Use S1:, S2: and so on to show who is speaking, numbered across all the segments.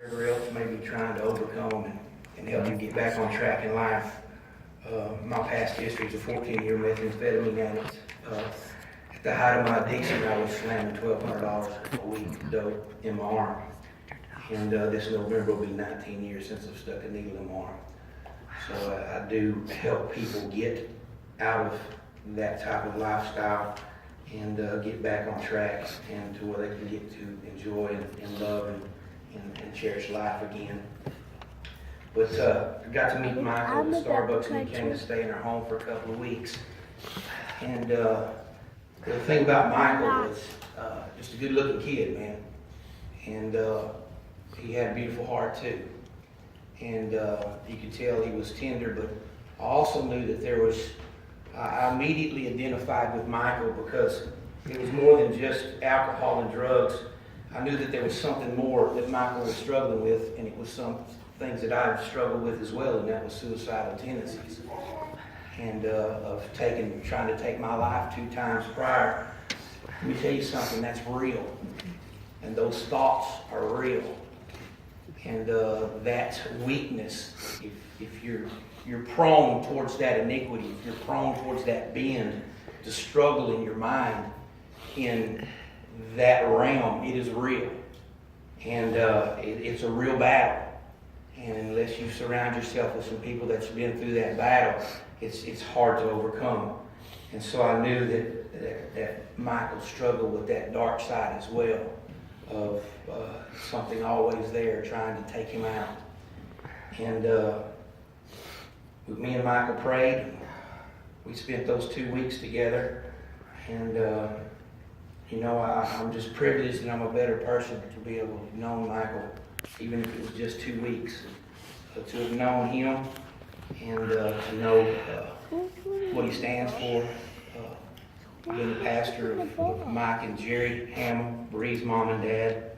S1: Whatever else may be trying to overcome and help you get back on track in life. My past history is a 14-year methamphetamine addict. At the height of my addiction, I was slamming $1,200 a week dope in my arm. And this November will be 19 years since I've stuck a needle in my arm. So I do help people get out of that type of lifestyle and get back on track and to where they can get to enjoy and love and cherish life again. But I got to meet Michael at Starbucks and he came to stay in our home for a couple of weeks. And the thing about Michael was just a good looking kid, man. And he had a beautiful heart too. And you could tell he was tender, but I also knew that there was, I immediately identified with Michael because it was more than just alcohol and drugs. I knew that there was something more that Michael was struggling with, and it was some things that I struggled with as well, and that was suicidal tendencies. And of trying to take my life 2 times prior. Let me tell you something, that's real. And those thoughts are real. And that weakness, if you're prone towards that iniquity, if you're prone towards that bend to struggle in your mind in that realm, it is real. And it's a real battle. And unless you surround yourself with some people that's been through that battle, it's hard to overcome. And so I knew that Michael struggled with that dark side as well, of something always there trying to take him out. And me and Michael prayed. We spent those 2 weeks together. And I'm just privileged and I'm a better person to be able to know Michael, even if it was just 2 weeks. To have known him and to know what he stands for. Being the pastor of Mike and Jerry Hamill, Bree's mom and dad.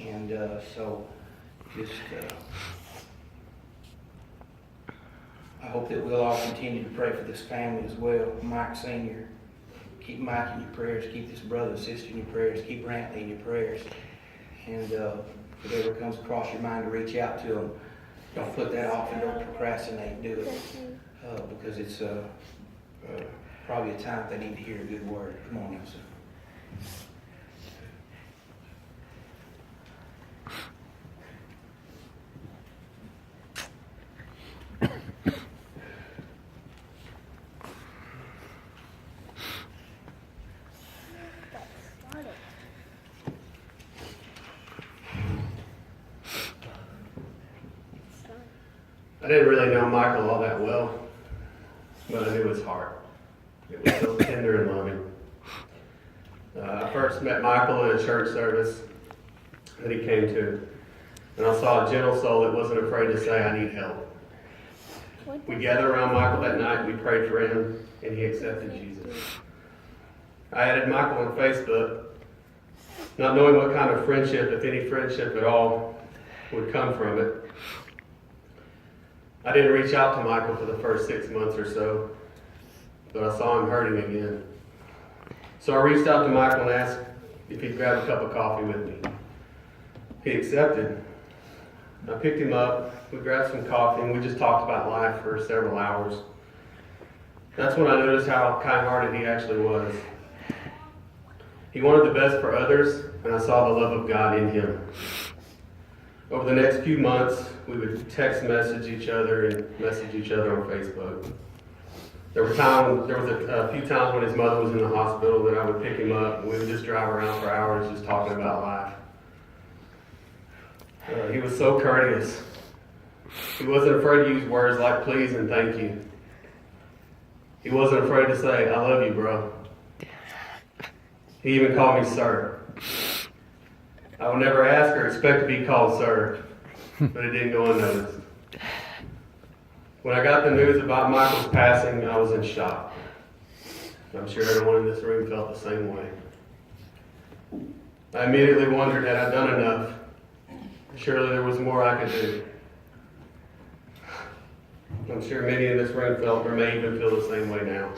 S1: And so just I hope that we'll all continue to pray for this family as well. Mike Sr., keep Mike in your prayers. Keep this brother and sister in your prayers. Keep Brantley in your prayers. And whatever comes across your mind to reach out to them, don't put that off and don't procrastinate. Do it because it's probably a time they need to hear a good word. Come on, Nelson.
S2: I didn't really know Michael all that well, but I knew his heart. It was so tender and loving. I first met Michael in a church service that he came to, and I saw a gentle soul that wasn't afraid to say, "I need help." We gathered around Michael that night, we prayed for him, and he accepted Jesus. I added Michael on Facebook, not knowing what kind of friendship, if any friendship at all, would come from it. I didn't reach out to Michael for the first 6 months or so, but I saw him hurting again. So I reached out to Michael and asked if he'd grab a cup of coffee with me. He accepted. I picked him up, we grabbed some coffee, and we just talked about life for several hours. That's when I noticed how kind-hearted he actually was. He wanted the best for others, and I saw the love of God in him. Over the next few months, we would text message each other and message each other on Facebook. There was a few times when his mother was in the hospital that I would pick him up and we would just drive around for hours just talking about life. He was so courteous. He wasn't afraid to use words like please and thank you. He wasn't afraid to say, "I love you, bro." He even called me sir. I would never ask or expect to be called sir, but it didn't go unnoticed. When I got the news about Michael's passing, I was in shock. I'm sure everyone in this room felt the same way. I immediately wondered, had I done enough? Surely there was more I could do. I'm sure many in this room felt or may even feel the same way now.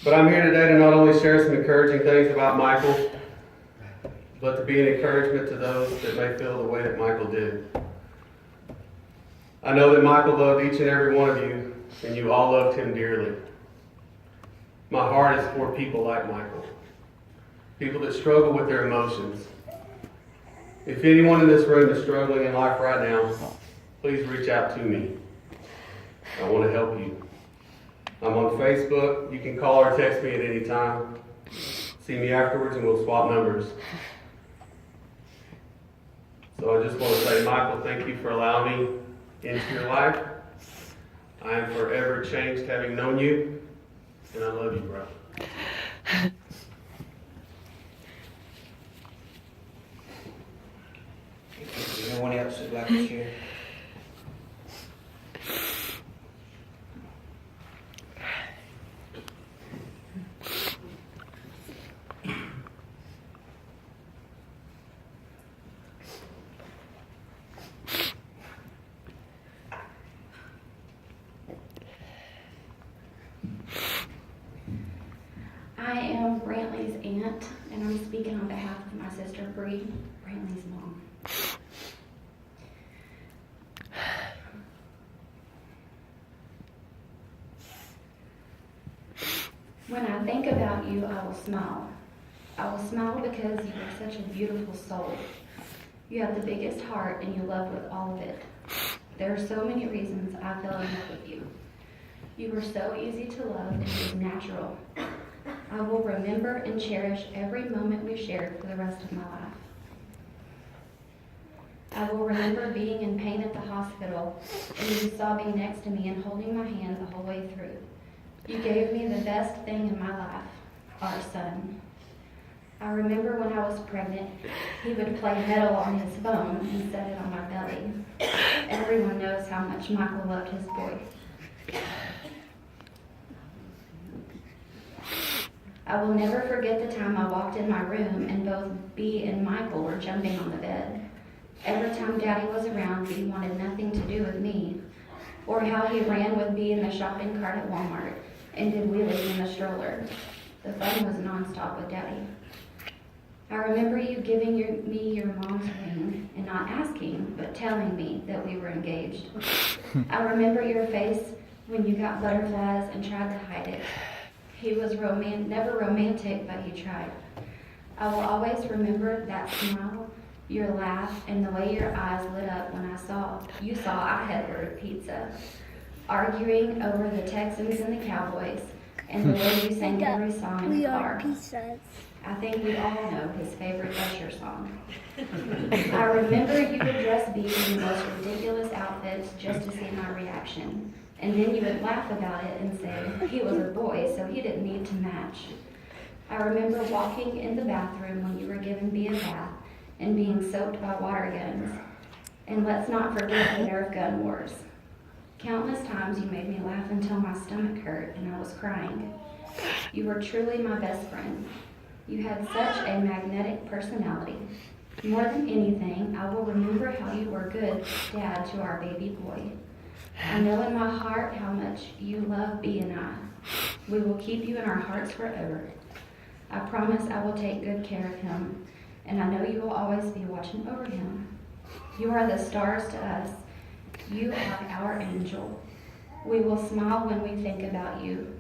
S2: But I'm here today to not only share some encouraging things about Michael, but to be an encouragement to those that may feel the way that Michael did. I know that Michael loved each and every one of you, and you all loved him dearly. My heart is for people like Michael, people that struggle with their emotions. If anyone in this room is struggling in life right now, please reach out to me. I want to help you. I'm on Facebook. You can call or text me at any time. See me afterwards and we'll swap numbers. So I just want to say, Michael, thank you for allowing me into your life. I am forever changed having known you, and I love you, bro.
S1: Anyone else would like to share?
S3: I am Brantley's aunt, and I'm speaking on behalf of my sister Bree, Brantley's mom. When I think about you, I will smile. I will smile because you are such a beautiful soul. You have the biggest heart and you love with all of it. There are so many reasons I fell in love with you. You were so easy to love and it was natural. I will remember and cherish every moment we shared for the rest of my life. I will remember being in pain at the hospital and you sobbing next to me and holding my hand the whole way through. You gave me the best thing in my life, our son. I remember when I was pregnant, he would play metal on his phone and set it on my belly. Everyone knows how much Michael loved his boy. I will never forget the time I walked in my room and both Bea and Michael were jumping on the bed. Every time Daddy was around, Bea wanted nothing to do with me. Or how he ran with Bea in the shopping cart at Walmart and did wheelies in the stroller. The fun was nonstop with Daddy. I remember you giving me your mom's ring and not asking, but telling me that we were engaged. I remember your face when you got butterflies and tried to hide it. He was never romantic, but he tried. I will always remember that smile, your laugh, and the way your eyes lit up when you saw I had ordered pizza. Arguing over the Texans and the Cowboys, and the way you sang every song in the car. I think we all know his favorite Usher song. I remember you would dress Bea in the most ridiculous outfits just to see my reaction. And then you would laugh about it and say he was a boy, so he didn't need to match. I remember walking in the bathroom when you were giving Bea a bath and being soaked by water guns. And let's not forget the Nerf gun wars. Countless times you made me laugh until my stomach hurt and I was crying. You were truly my best friend. You had such a magnetic personality. More than anything, I will remember how you were a good dad to our baby boy. I know in my heart how much you love Bea and I. We will keep you in our hearts forever. I promise I will take good care of him, and I know you will always be watching over him. You are the stars to us. You are our angel. We will smile when we think about you.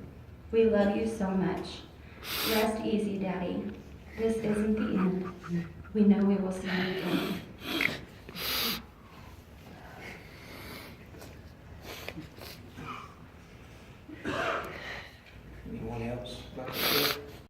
S3: We love you so much. Rest easy, Daddy. This isn't the end. We know we will see you again.
S1: Anyone else like to share?